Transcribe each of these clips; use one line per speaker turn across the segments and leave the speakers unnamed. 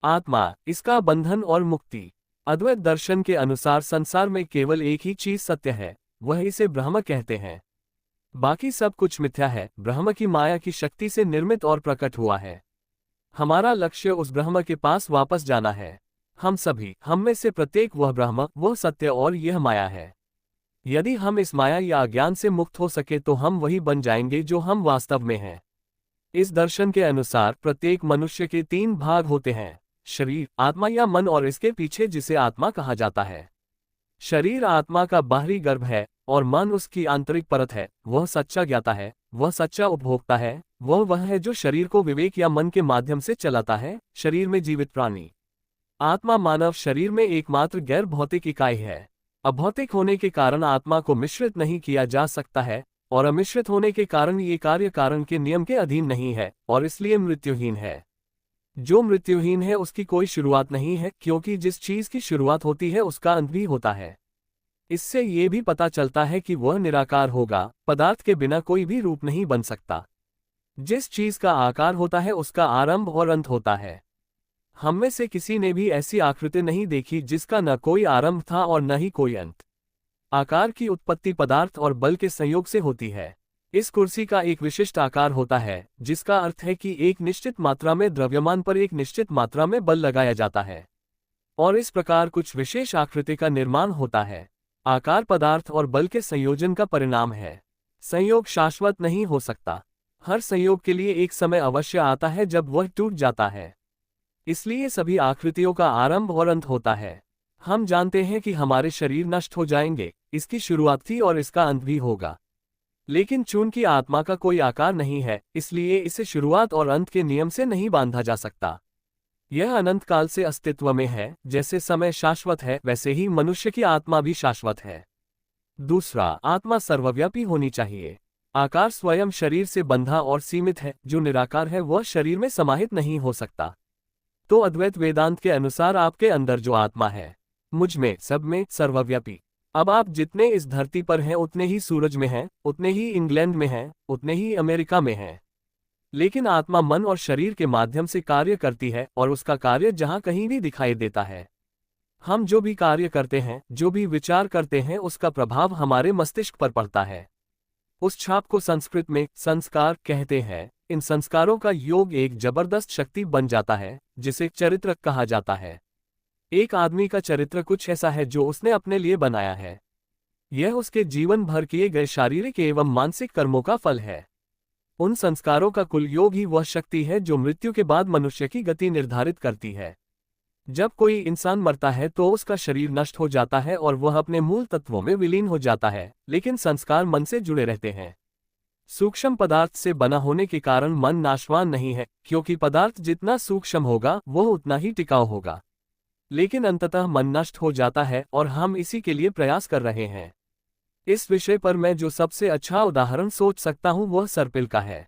आत्मा, इसका बंधन और मुक्ति। अद्वैत दर्शन के अनुसार संसार में केवल एक ही चीज सत्य है, वह इसे ब्रह्म कहते हैं। बाकी सब कुछ मिथ्या है, ब्रह्म की माया की शक्ति से निर्मित और प्रकट हुआ है। हमारा लक्ष्य उस ब्रह्म के पास वापस जाना है। हम में से प्रत्येक वह ब्रह्म, वह सत्य और यह माया है। यदि हम इस माया या अज्ञान से मुक्त हो सके तो हम वही बन जाएंगे जो हम वास्तव में हैं। इस दर्शन के अनुसार प्रत्येक मनुष्य के 3 भाग होते हैं, शरीर, आत्मा या मन और इसके पीछे जिसे आत्मा कहा जाता है। शरीर आत्मा का बाहरी गर्भ है और मन उसकी आंतरिक परत है। वह सच्चा ज्ञाता है, वह सच्चा उपभोक्ता है, वह है जो शरीर को विवेक या मन के माध्यम से चलाता है। शरीर में जीवित प्राणी। आत्मा मानव शरीर में एकमात्र गैर भौतिक इकाई है। अभौतिक होने के कारण आत्मा को मिश्रित नहीं किया जा सकता है और अमिश्रित होने के कारण ये कार्य कारण के नियम के अधीन नहीं है और इसलिए मृत्युहीन है। जो मृत्युहीन है उसकी कोई शुरुआत नहीं है, क्योंकि जिस चीज की शुरुआत होती है उसका अंत भी होता है। इससे ये भी पता चलता है कि वह निराकार होगा, पदार्थ के बिना कोई भी रूप नहीं बन सकता। जिस चीज का आकार होता है उसका आरंभ और अंत होता है। हम में से किसी ने भी ऐसी आकृति नहीं देखी जिसका न कोई आरंभ था और न ही कोई अंत। आकार की उत्पत्ति पदार्थ और बल के संयोग से होती है। इस कुर्सी का एक विशिष्ट आकार होता है, जिसका अर्थ है कि एक निश्चित मात्रा में द्रव्यमान पर एक निश्चित मात्रा में बल लगाया जाता है और इस प्रकार कुछ विशेष आकृति का निर्माण होता है। आकार पदार्थ और बल के संयोजन का परिणाम है। संयोग शाश्वत नहीं हो सकता। हर संयोग के लिए एक समय अवश्य आता है जब वह टूट जाता है। इसलिए सभी आकृतियों का आरंभ और अंत होता है। हम जानते हैं कि हमारे शरीर नष्ट हो जाएंगे, इसकी शुरुआत थी और इसका अंत भी होगा। लेकिन चूंकि आत्मा का कोई आकार नहीं है, इसलिए इसे शुरुआत और अंत के नियम से नहीं बांधा जा सकता। यह अनंत काल से अस्तित्व में है। जैसे समय शाश्वत है, वैसे ही मनुष्य की आत्मा भी शाश्वत है। दूसरा, आत्मा सर्वव्यापी होनी चाहिए। आकार स्वयं शरीर से बंधा और सीमित है। जो निराकार है वह शरीर में समाहित नहीं हो सकता। तो अद्वैत वेदांत के अनुसार आपके अंदर जो आत्मा है, मुझ में, सब में, सर्वव्यापी। अब आप जितने इस धरती पर हैं उतने ही सूरज में हैं, उतने ही इंग्लैंड में हैं, उतने ही अमेरिका में हैं। लेकिन आत्मा मन और शरीर के माध्यम से कार्य करती है और उसका कार्य जहां कहीं भी दिखाई देता है। हम जो भी कार्य करते हैं, जो भी विचार करते हैं, उसका प्रभाव हमारे मस्तिष्क पर पड़ता है। उस छाप को संस्कृत में संस्कार कहते हैं। इन संस्कारों का योग एक जबरदस्त शक्ति बन जाता है, जिसे चरित्र कहा जाता है। एक आदमी का चरित्र कुछ ऐसा है जो उसने अपने लिए बनाया है। यह उसके जीवन भर किए गए शारीरिक एवं मानसिक कर्मों का फल है। उन संस्कारों का कुल योग ही वह शक्ति है जो मृत्यु के बाद मनुष्य की गति निर्धारित करती है। जब कोई इंसान मरता है तो उसका शरीर नष्ट हो जाता है और वह अपने मूल तत्वों में विलीन हो जाता है, लेकिन संस्कार मन से जुड़े रहते हैं। सूक्ष्म पदार्थ से बना होने के कारण मन नाशवान नहीं है, क्योंकि पदार्थ जितना सूक्ष्म होगा वह उतना ही टिकाऊ होगा। लेकिन अंततः मन नष्ट हो जाता है और हम इसी के लिए प्रयास कर रहे हैं। इस विषय पर मैं जो सबसे अच्छा उदाहरण सोच सकता हूं वह सर्पिल का है।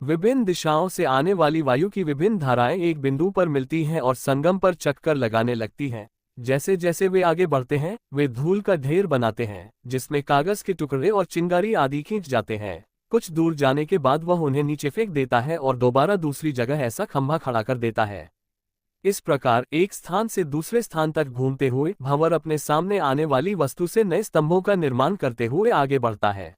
विभिन्न दिशाओं से आने वाली वायु की विभिन्न धाराएं एक बिंदु पर मिलती हैं और संगम पर चक्कर लगाने लगती हैं। जैसे जैसे वे आगे बढ़ते हैं, वे धूल का ढेर बनाते हैं, जिसमें कागज के टुकड़े और चिंगारी आदि खींच जाते हैं। कुछ दूर जाने के बाद वह उन्हें नीचे फेंक देता है और दोबारा दूसरी जगह ऐसा खंभा खड़ा कर देता है। इस प्रकार एक स्थान से दूसरे स्थान तक घूमते हुए भंवर अपने सामने आने वाली वस्तु से नए स्तंभों का निर्माण करते हुए आगे बढ़ता है।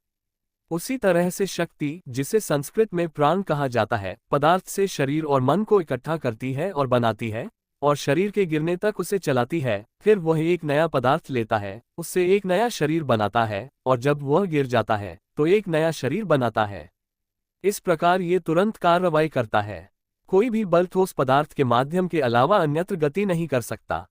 उसी तरह से शक्ति, जिसे संस्कृत में प्राण कहा जाता है, पदार्थ से शरीर और मन को इकट्ठा करती है और बनाती है और शरीर के गिरने तक उसे चलाती है। फिर वह एक नया पदार्थ लेता है, उससे एक नया शरीर बनाता है और जब वह गिर जाता है तो एक नया शरीर बनाता है। इस प्रकार ये तुरंत कार्रवाई करता है। कोई भी बल ठोस पदार्थ के माध्यम के अलावा अन्यत्र गति नहीं कर सकता।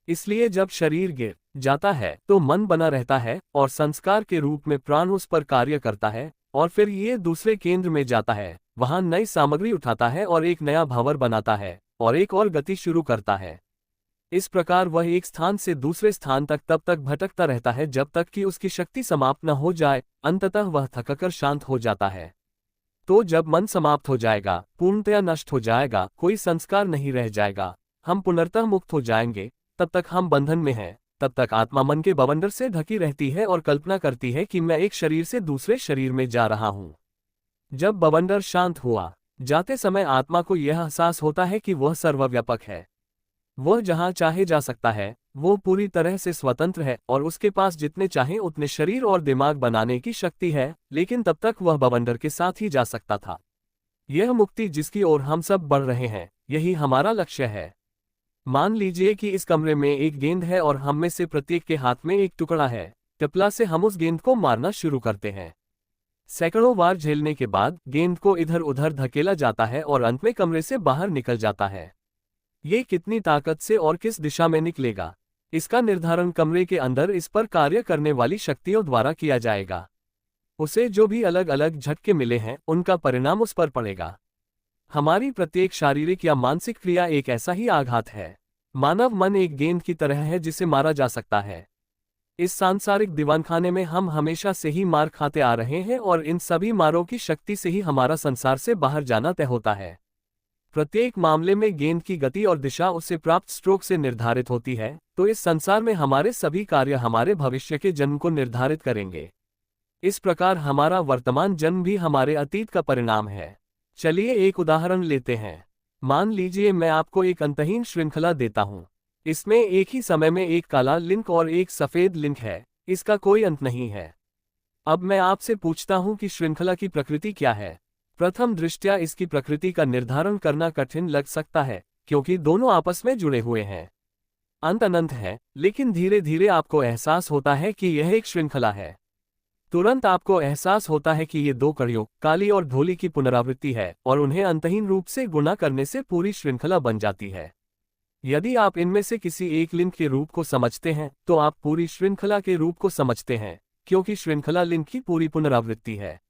इसलिए जब शरीर गिर जाता है तो मन बना रहता है और संस्कार के रूप में प्राण उस पर कार्य करता है और फिर ये दूसरे केंद्र में जाता है, वहां नई सामग्री उठाता है और एक नया भंवर बनाता है और एक और गति शुरू करता है। इस प्रकार वह एक स्थान से दूसरे स्थान तक तब तक भटकता रहता है जब तक कि उसकी शक्ति समाप्त न हो जाए। अंततः वह थककर शांत हो जाता है। तो जब मन समाप्त हो जाएगा, पूर्णतया नष्ट हो जाएगा, कोई संस्कार नहीं रह जाएगा, हम पुनर्तः मुक्त हो जाएंगे, तब तक हम बंधन में हैं। तब तक आत्मा मन के बवंडर से ढकी रहती है और कल्पना करती है कि मैं एक शरीर से दूसरे शरीर में जा रहा हूं। जब बवंडर शांत हुआ, जाते समय आत्मा को यह एहसास होता है कि वह सर्वव्यापक है। वह जहां चाहे जा सकता है, वो पूरी तरह से स्वतंत्र है और उसके पास जितने चाहे उतने शरीर और दिमाग बनाने की शक्ति है, लेकिन तब तक वह बवंडर के साथ ही जा सकता था। यह मुक्ति जिसकी ओर हम सब बढ़ रहे हैं, यही हमारा लक्ष्य है। मान लीजिए कि इस कमरे में एक गेंद है और हम में से प्रत्येक के हाथ में एक टुकड़ा है। टिपला से हम उस गेंद को मारना शुरू करते हैं। सैकड़ों बार झेलने के बाद गेंद को इधर उधर धकेला जाता है और अंत में कमरे से बाहर निकल जाता है। ये कितनी ताकत से और किस दिशा में निकलेगा, इसका निर्धारण कमरे के अंदर इस पर कार्य करने वाली शक्तियों द्वारा किया जाएगा। उसे जो भी अलग अलग झटके मिले हैं, उनका परिणाम उस पर पड़ेगा। हमारी प्रत्येक शारीरिक या मानसिक क्रिया एक ऐसा ही आघात है। मानव मन एक गेंद की तरह है जिसे मारा जा सकता है। इस सांसारिक दीवानखाने में हम हमेशा से ही मार खाते आ रहे हैं और इन सभी मारों की शक्ति से ही हमारा संसार से बाहर जाना तय होता है। प्रत्येक मामले में गेंद की गति और दिशा उससे प्राप्त स्ट्रोक से निर्धारित होती है, तो इस संसार में हमारे सभी कार्य हमारे भविष्य के जन्म को निर्धारित करेंगे। इस प्रकार हमारा वर्तमान जन्म भी हमारे अतीत का परिणाम है। चलिए एक उदाहरण लेते हैं। मान लीजिए मैं आपको एक अंतहीन श्रृंखला देता हूं। इसमें एक ही समय में एक काला लिंक और एक सफेद लिंक है। इसका कोई अंत नहीं है। अब मैं आपसे पूछता हूं कि श्रृंखला की प्रकृति क्या है। प्रथम दृष्टया इसकी प्रकृति का निर्धारण करना कठिन लग सकता है, क्योंकि दोनों आपस में जुड़े हुए हैं। अंत अनंत है, लेकिन धीरे धीरे आपको एहसास होता है कि यह एक श्रृंखला है। तुरंत आपको एहसास होता है कि ये दो कड़ियों, काली और धोली की पुनरावृत्ति है और उन्हें अंतहीन रूप से गुणा करने से पूरी श्रृंखला बन जाती है। यदि आप इनमें से किसी एक लिंक के रूप को समझते हैं, तो आप पूरी श्रृंखला के रूप को समझते हैं, क्योंकि श्रृंखला लिंक की पूरी पुनरावृत्ति है।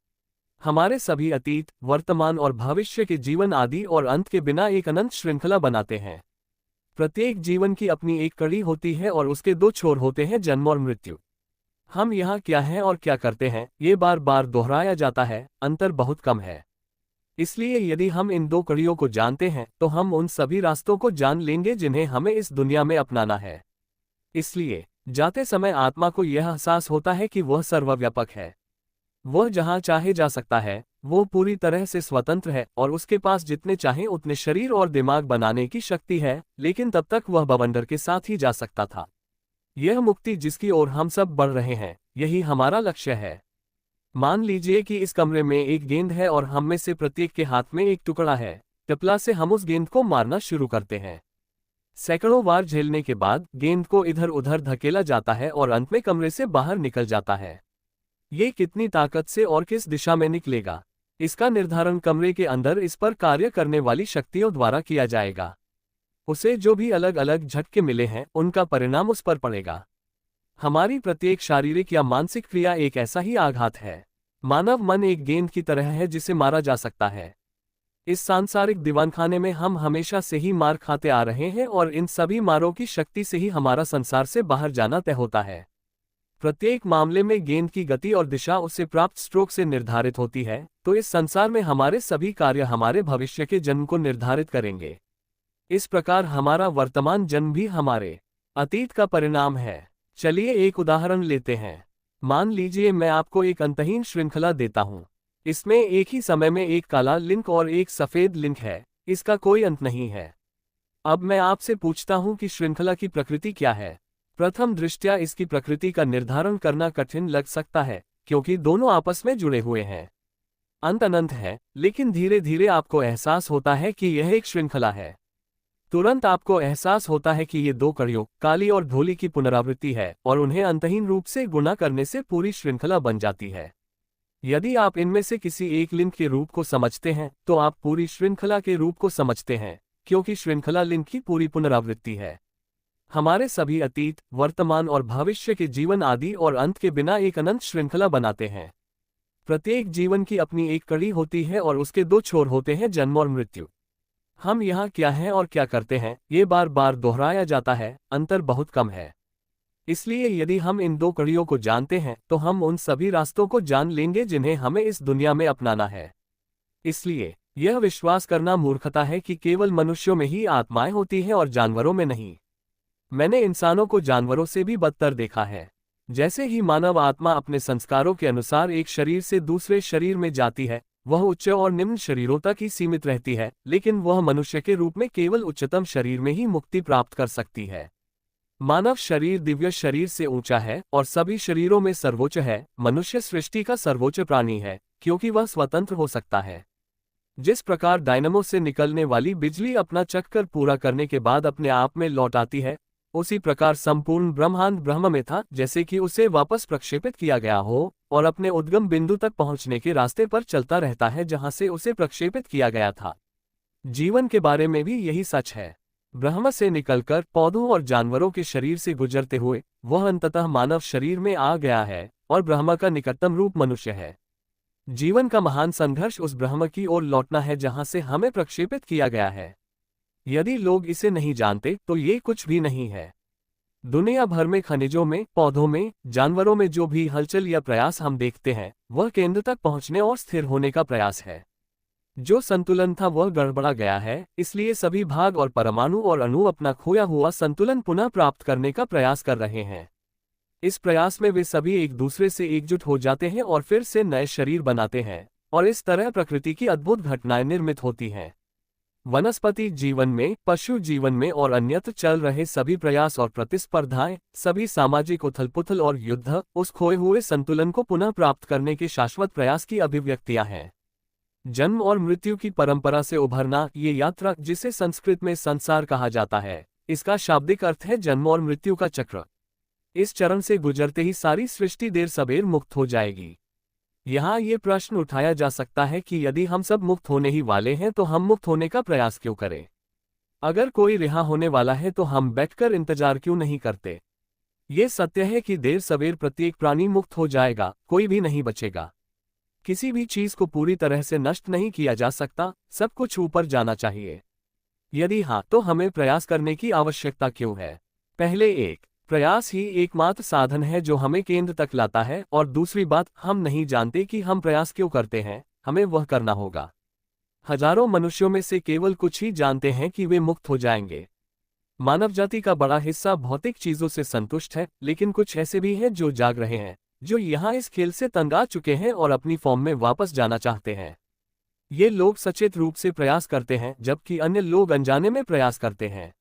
हमारे सभी अतीत, वर्तमान और भविष्य के जीवन आदि और अंत के बिना एक अनंत श्रृंखला बनाते हैं। प्रत्येक जीवन की अपनी एक कड़ी होती है और उसके दो छोर होते हैं, जन्म और मृत्यु। हम यहाँ क्या हैं और क्या करते हैं, ये बार बार दोहराया जाता है, अंतर बहुत कम है। इसलिए यदि हम इन दो कड़ियों को जानते हैं, तो हम उन सभी रास्तों को जान लेंगे जिन्हें हमें इस दुनिया में अपनाना है। इसलिए जाते समय आत्मा को यह एहसास होता है कि वह सर्वव्यापक है। वह जहाँ चाहे जा सकता है, वो पूरी तरह से स्वतंत्र है और उसके पास जितने चाहे उतने शरीर और दिमाग बनाने की शक्ति है, लेकिन तब तक वह बवंडर के साथ ही जा सकता था। यह मुक्ति जिसकी ओर हम सब बढ़ रहे हैं, यही हमारा लक्ष्य है। मान लीजिए कि इस कमरे में एक गेंद है और हम में से प्रत्येक के हाथ में एक टुकड़ा है। टिपला से हम उस गेंद को मारना शुरू करते हैं। सैकड़ों बार झेलने के बाद गेंद को इधर उधर धकेला जाता है और अंत में कमरे से बाहर निकल जाता है। ये कितनी ताकत से और किस दिशा में निकलेगा, इसका निर्धारण कमरे के अंदर इस पर कार्य करने वाली शक्तियों द्वारा किया जाएगा। उसे जो भी अलग अलग झटके मिले हैं, उनका परिणाम उस पर पड़ेगा। हमारी प्रत्येक शारीरिक या मानसिक क्रिया एक ऐसा ही आघात है। मानव मन एक गेंद की तरह है जिसे मारा जा सकता है। इस सांसारिक दीवानखाने में हम हमेशा से ही मार खाते आ रहे हैं और इन सभी मारों की शक्ति से ही हमारा संसार से बाहर जाना तय होता है। प्रत्येक मामले में गेंद की गति और दिशा उससे प्राप्त स्ट्रोक से निर्धारित होती है, तो इस संसार में हमारे सभी कार्य हमारे भविष्य के जन्म को निर्धारित करेंगे। इस प्रकार हमारा वर्तमान जन्म भी हमारे अतीत का परिणाम है। चलिए एक उदाहरण लेते हैं। मान लीजिए मैं आपको एक अंतहीन श्रृंखला देता हूं। इसमें एक ही समय में एक काला लिंक और एक सफेद लिंक है। इसका कोई अंत नहीं है। अब मैं आपसे पूछता हूं कि श्रृंखला की प्रकृति क्या है। प्रथम दृष्टया इसकी प्रकृति का निर्धारण करना कठिन लग सकता है, क्योंकि दोनों आपस में जुड़े हुए हैं। अंत अनंत है, लेकिन धीरे धीरे आपको एहसास होता है कि यह एक श्रृंखला है। तुरंत आपको एहसास होता है कि ये दो कड़ियों, काली और धोली की पुनरावृत्ति है और उन्हें अंतहीन रूप से गुणा करने से पूरी श्रृंखला बन जाती है। यदि आप इनमें से किसी एक लिंक के रूप को समझते हैं, तो आप पूरी श्रृंखला के रूप को समझते हैं, क्योंकि श्रृंखला लिंक की पूरी पुनरावृत्ति है। हमारे सभी अतीत, वर्तमान और भविष्य के जीवन आदि और अंत के बिना एक अनंत श्रृंखला बनाते हैं। प्रत्येक जीवन की अपनी एक कड़ी होती है और उसके दो छोर होते हैं, जन्म और मृत्यु। हम यहाँ क्या हैं और क्या करते हैं, ये बार बार दोहराया जाता है, अंतर बहुत कम है। इसलिए यदि हम इन दो कड़ियों को जानते हैं, तो हम उन सभी रास्तों को जान लेंगे जिन्हें हमें इस दुनिया में अपनाना है। इसलिए यह विश्वास करना मूर्खता है कि केवल मनुष्यों में ही आत्माएं होती हैं और जानवरों में नहीं। मैंने इंसानों को जानवरों से भी बदतर देखा है। जैसे ही मानव आत्मा अपने संस्कारों के अनुसार एक शरीर से दूसरे शरीर में जाती है, वह उच्च और निम्न शरीरों तक ही सीमित रहती है, लेकिन वह मनुष्य के रूप में केवल उच्चतम शरीर में ही मुक्ति प्राप्त कर सकती है। मानव शरीर दिव्य शरीर से ऊंचा है और सभी शरीरों में सर्वोच्च है। मनुष्य सृष्टि का सर्वोच्च प्राणी है, क्योंकि वह स्वतंत्र हो सकता है। जिस प्रकार डायनमो से निकलने वाली बिजली अपना चक्कर पूरा करने के बाद अपने आप में लौट आती है, उसी प्रकार संपूर्ण ब्रह्मांड ब्रह्म में था, जैसे कि उसे वापस प्रक्षेपित किया गया हो और अपने उद्गम बिंदु तक पहुंचने के रास्ते पर चलता रहता है जहां से उसे प्रक्षेपित किया गया था। जीवन के बारे में भी यही सच है। ब्रह्म से निकलकर पौधों और जानवरों के शरीर से गुजरते हुए वह अंततः मानव शरीर में आ गया है और ब्रह्म का निकटतम रूप मनुष्य है। जीवन का महान संघर्ष उस ब्रह्म की ओर लौटना है जहां से हमें प्रक्षेपित किया गया है। यदि लोग इसे नहीं जानते तो ये कुछ भी नहीं है। दुनिया भर में खनिजों में, पौधों में, जानवरों में जो भी हलचल या प्रयास हम देखते हैं वह केंद्र तक पहुंचने और स्थिर होने का प्रयास है। जो संतुलन था वह गड़बड़ा गया है, इसलिए सभी भाग और परमाणु और अणु अपना खोया हुआ संतुलन पुनः प्राप्त करने का प्रयास कर रहे हैं। इस प्रयास में वे सभी एक दूसरे से एकजुट हो जाते हैं और फिर से नए शरीर बनाते हैं, और इस तरह प्रकृति की अद्भुत घटनाएं निर्मित होती हैं। वनस्पति जीवन में, पशु जीवन में और अन्यत्र चल रहे सभी प्रयास और प्रतिस्पर्धाएं, सभी सामाजिक उथल-पुथल और युद्ध उस खोए हुए संतुलन को पुनः प्राप्त करने के शाश्वत प्रयास की अभिव्यक्तियां हैं। जन्म और मृत्यु की परंपरा से उभरना, ये यात्रा जिसे संस्कृत में संसार कहा जाता है, इसका शाब्दिक अर्थ है जन्म और मृत्यु का चक्र। इस चरण से गुजरते ही सारी सृष्टि देर सबेर मुक्त हो जाएगी। यहाँ ये प्रश्न उठाया जा सकता है कि यदि हम सब मुक्त होने ही वाले हैं तो हम मुक्त होने का प्रयास क्यों करें? अगर कोई रिहा होने वाला है तो हम बैठकर इंतजार क्यों नहीं करते? ये सत्य है कि देर सवेर प्रत्येक प्राणी मुक्त हो जाएगा, कोई भी नहीं बचेगा। किसी भी चीज को पूरी तरह से नष्ट नहीं किया जा सकता, सब कुछ ऊपर जाना चाहिए। यदि हाँ, तो हमें प्रयास करने की आवश्यकता क्यों है? पहले एक, प्रयास ही एकमात्र साधन है जो हमें केंद्र तक लाता है, और दूसरी बात, हम नहीं जानते कि हम प्रयास क्यों करते हैं, हमें वह करना होगा। हजारों मनुष्यों में से केवल कुछ ही जानते हैं कि वे मुक्त हो जाएंगे। मानव जाति का बड़ा हिस्सा भौतिक चीजों से संतुष्ट है, लेकिन कुछ ऐसे भी हैं जो जाग रहे हैं, जो यहाँ इस खेल से तंग आ चुके हैं और अपनी फॉर्म में वापस जाना चाहते हैं। ये लोग सचेत रूप से प्रयास करते हैं, जबकि अन्य लोग अनजाने में प्रयास करते हैं।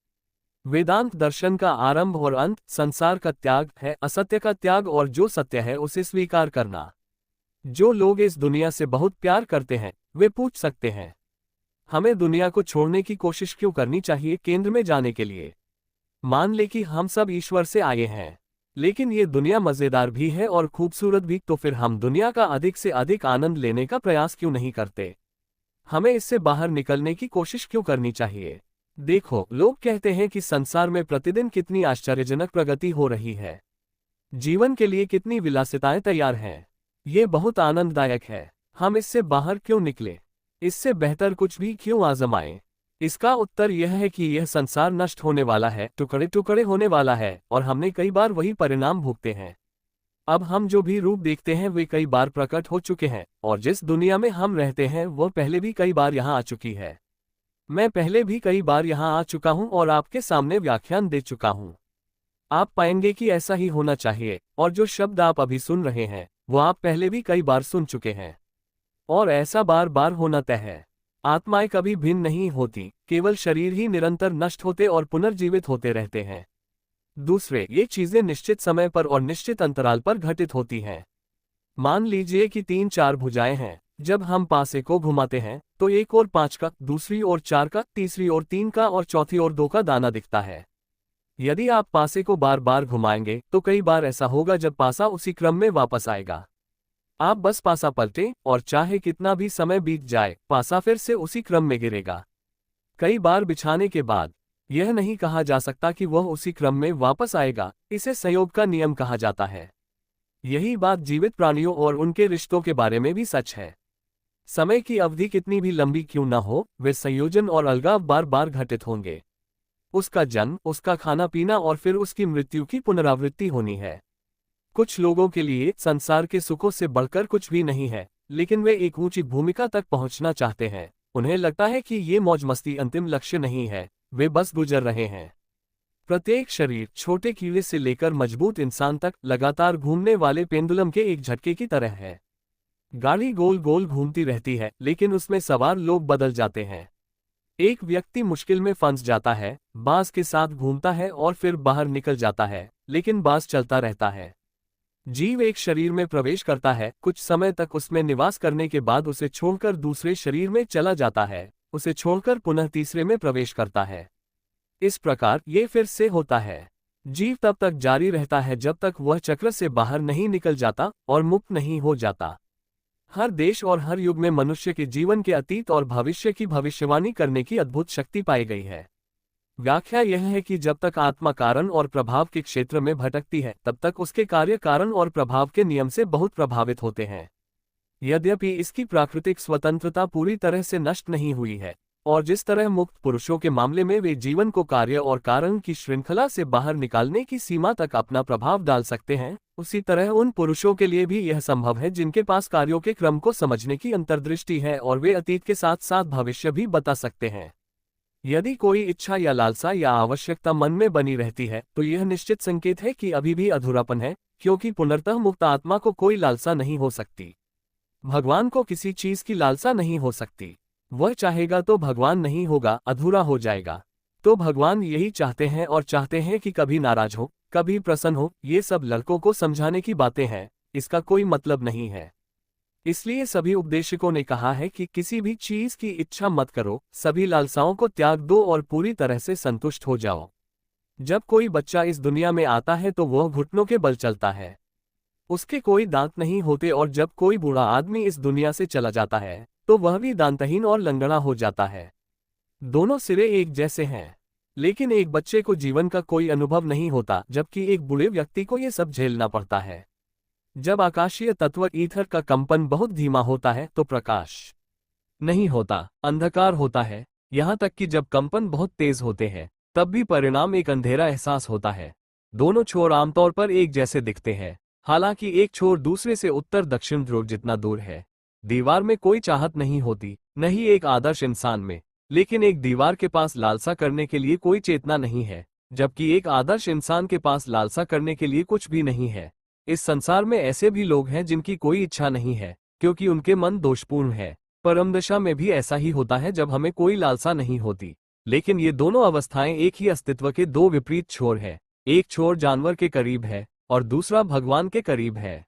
वेदांत दर्शन का आरंभ और अंत संसार का त्याग है, असत्य का त्याग, और जो सत्य है उसे स्वीकार करना। जो लोग इस दुनिया से बहुत प्यार करते हैं वे पूछ सकते हैं, हमें दुनिया को छोड़ने की कोशिश क्यों करनी चाहिए केंद्र में जाने के लिए? मान ले कि हम सब ईश्वर से आए हैं, लेकिन ये दुनिया मजेदार भी है और खूबसूरत भी, तो फिर हम दुनिया का अधिक से अधिक आनंद लेने का प्रयास क्यों नहीं करते? हमें इससे बाहर निकलने की कोशिश क्यों करनी चाहिए? देखो, लोग कहते हैं कि संसार में प्रतिदिन कितनी आश्चर्यजनक प्रगति हो रही है, जीवन के लिए कितनी विलासिताएं तैयार हैं। ये बहुत आनंददायक है, हम इससे बाहर क्यों निकले? इससे बेहतर कुछ भी क्यों आजमाएं? इसका उत्तर यह है कि यह संसार नष्ट होने वाला है, टुकड़े टुकड़े होने वाला है, और हमने कई बार वही परिणाम भुगते हैं। अब हम जो भी रूप देखते हैं वे कई बार प्रकट हो चुके हैं, और जिस दुनिया में हम रहते हैं वह पहले भी कई बार यहाँ आ चुकी है। मैं पहले भी कई बार यहाँ आ चुका हूँ और आपके सामने व्याख्यान दे चुका हूँ। आप पाएंगे कि ऐसा ही होना चाहिए, और जो शब्द आप अभी सुन रहे हैं वो आप पहले भी कई बार सुन चुके हैं, और ऐसा बार बार होना तय है। आत्माएं कभी भिन्न नहीं होती, केवल शरीर ही निरंतर नष्ट होते और पुनर्जीवित होते रहते हैं। दूसरे, ये चीजें निश्चित समय पर और निश्चित अंतराल पर घटित होती हैं। मान लीजिए कि 3-4 भुजाएं हैं। जब हम पासे को घुमाते हैं तो एक ओर 5 का, दूसरी ओर 4 का, तीसरी ओर 3 का और चौथी ओर 2 का दाना दिखता है। यदि आप पासे को बार बार घुमाएंगे तो कई बार ऐसा होगा जब पासा उसी क्रम में वापस आएगा। आप बस पासा पलटें और चाहे कितना भी समय बीत जाए, पासा फिर से उसी क्रम में गिरेगा। कई बार बिछाने के बाद यह नहीं कहा जा सकता कि वह उसी क्रम में वापस आएगा, इसे संयोग का नियम कहा जाता है। यही बात जीवित प्राणियों और उनके रिश्तों के बारे में भी सच है। समय की अवधि कितनी भी लंबी क्यों न हो, वे संयोजन और अलगाव बार बार घटित होंगे। उसका जन्म, उसका खाना पीना और फिर उसकी मृत्यु की पुनरावृत्ति होनी है। कुछ लोगों के लिए संसार के सुखों से बढ़कर कुछ भी नहीं है, लेकिन वे एक ऊंची भूमिका तक पहुंचना चाहते हैं। उन्हें लगता है कि ये मौज मस्ती अंतिम लक्ष्य नहीं है, वे बस गुजर रहे हैं। प्रत्येक शरीर छोटे कीड़े से लेकर मजबूत इंसान तक लगातार घूमने वाले पेंडुलम के एक झटके की तरह है। गाड़ी गोल गोल घूमती रहती है, लेकिन उसमें सवार लोग बदल जाते हैं। एक व्यक्ति मुश्किल में फंस जाता है, बांस के साथ घूमता है और फिर बाहर निकल जाता है, लेकिन बांस चलता रहता है। जीव एक शरीर में प्रवेश करता है, कुछ समय तक उसमें निवास करने के बाद उसे छोड़कर दूसरे शरीर में चला जाता है, उसे छोड़कर पुनः तीसरे में प्रवेश करता है। इस प्रकार ये फिर से होता है। जीव तब तक जारी रहता है जब तक वह चक्र से बाहर नहीं निकल जाता और मुक्त नहीं हो जाता। हर देश और हर युग में मनुष्य के जीवन के अतीत और भविष्य की भविष्यवाणी करने की अद्भुत शक्ति पाई गई है। व्याख्या यह है कि जब तक आत्मा कारण और प्रभाव के क्षेत्र में भटकती है, तब तक उसके कार्य कारण और प्रभाव के नियम से बहुत प्रभावित होते हैं। यद्यपि इसकी प्राकृतिक स्वतंत्रता पूरी तरह से नष्ट नहीं हुई है, और जिस तरह मुक्त पुरुषों के मामले में वे जीवन को कार्य और कारण की श्रृंखला से बाहर निकालने की सीमा तक अपना प्रभाव डाल सकते हैं, उसी तरह उन पुरुषों के लिए भी यह संभव है जिनके पास कार्यों के क्रम को समझने की अंतर्दृष्टि है और वे अतीत के साथ साथ भविष्य भी बता सकते हैं। यदि कोई इच्छा या लालसा या आवश्यकता मन में बनी रहती है, तो यह निश्चित संकेत है कि अभी भी अधूरापन है, क्योंकि पुनर्तः मुक्त आत्मा को कोई लालसा नहीं हो सकती। भगवान को किसी चीज की लालसा नहीं हो सकती। वह चाहेगा तो भगवान नहीं होगा, अधूरा हो जाएगा। तो भगवान यही चाहते हैं और चाहते हैं कि कभी नाराज हो, कभी प्रसन्न हो। ये सब लड़कों को समझाने की बातें हैं, इसका कोई मतलब नहीं है। इसलिए सभी उपदेशकों ने कहा है कि किसी भी चीज की इच्छा मत करो, सभी लालसाओं को त्याग दो और पूरी तरह से संतुष्ट हो जाओ। जब कोई बच्चा इस दुनिया में आता है तो वह घुटनों के बल चलता है, उसके कोई दांत नहीं होते, और जब कोई बूढ़ा आदमी इस दुनिया से चला जाता है तो वह भी दांतहीन और लंगड़ा हो जाता है। दोनों सिरे एक जैसे हैं, लेकिन एक बच्चे को जीवन का कोई अनुभव नहीं होता, जबकि एक बूढ़े व्यक्ति को यह सब झेलना पड़ता है। जब आकाशीय तत्व ईथर का कंपन बहुत धीमा होता है तो प्रकाश नहीं होता, अंधकार होता है। यहाँ तक कि जब कंपन बहुत तेज होते हैं तब भी परिणाम एक अंधेरा एहसास होता है। दोनों छोर आमतौर पर एक जैसे दिखते हैं, हालांकि एक छोर दूसरे से उत्तर दक्षिण ध्रुव जितना दूर है। दीवार में कोई चाहत नहीं होती, न ही एक आदर्श इंसान में, लेकिन एक दीवार के पास लालसा करने के लिए कोई चेतना नहीं है, जबकि एक आदर्श इंसान के पास लालसा करने के लिए कुछ भी नहीं है। इस संसार में ऐसे भी लोग हैं जिनकी कोई इच्छा नहीं है, क्योंकि उनके मन दोषपूर्ण है। परम दशा में भी ऐसा ही होता है जब हमें कोई लालसा नहीं होती। लेकिन ये दोनों अवस्थाएं एक ही अस्तित्व के दो विपरीत छोर है। एक छोर जानवर के करीब है और दूसरा भगवान के करीब है।